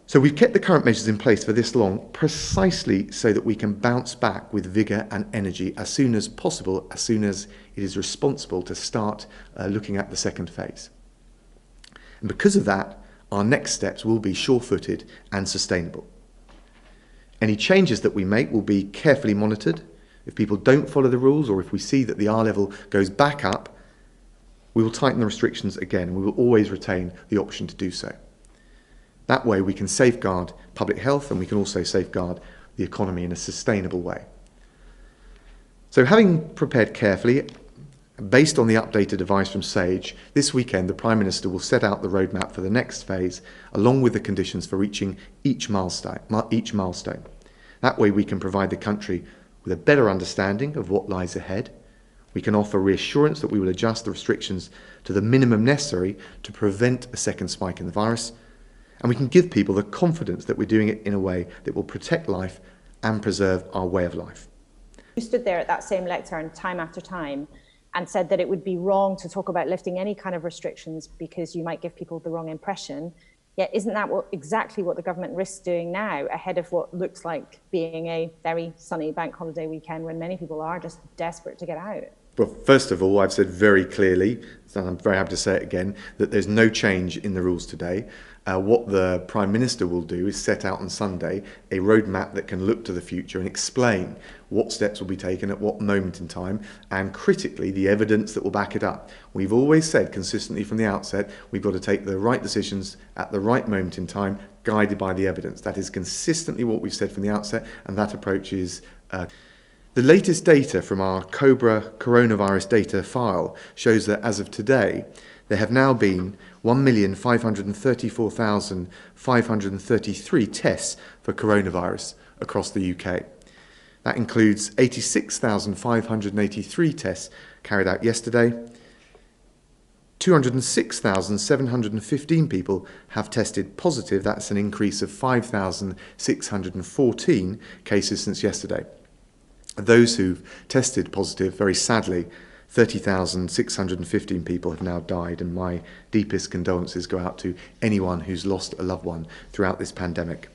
So we've kept the current measures in place for this long precisely so that we can bounce back with vigour and energy as soon as possible, as soon as it is responsible to start looking at the second phase. And because of that, our next steps will be sure-footed and sustainable. Any changes that we make will be carefully monitored. If people don't follow the rules, or if we see that the R level goes back up, we will tighten the restrictions again. We will always retain the option to do so. That way we can safeguard public health and we can also safeguard the economy in a sustainable way. So having prepared carefully, based on the updated advice from SAGE, this weekend the Prime Minister will set out the roadmap for the next phase, along with the conditions for reaching each milestone. That way we can provide the country with a better understanding of what lies ahead. We can offer reassurance that we will adjust the restrictions to the minimum necessary to prevent a second spike in the virus. And we can give people the confidence that we're doing it in a way that will protect life and preserve our way of life. You stood there at that same lectern time after time and said that it would be wrong to talk about lifting any kind of restrictions because you might give people the wrong impression. Yet isn't that exactly what the government risks doing now, ahead of what looks like being a very sunny bank holiday weekend when many people are just desperate to get out? Well, first of all, I've said very clearly, and I'm very happy to say it again, that there's no change in the rules today. What the Prime Minister will do is set out on Sunday a roadmap that can look to the future and explain what steps will be taken at what moment in time, and critically the evidence that will back it up. We've always said consistently from the outset we've got to take the right decisions at the right moment in time, guided by the evidence. That is consistently what we've said from the outset, and that approach is the latest data from our COBRA coronavirus data file shows that as of today, there have now been 1,534,533 tests for coronavirus across the UK. That includes 86,583 tests carried out yesterday. 206,715 people have tested positive. That's an increase of 5,614 cases since yesterday. Those who've tested positive, very sadly, 30,615 people have now died, and my deepest condolences go out to anyone who's lost a loved one throughout this pandemic.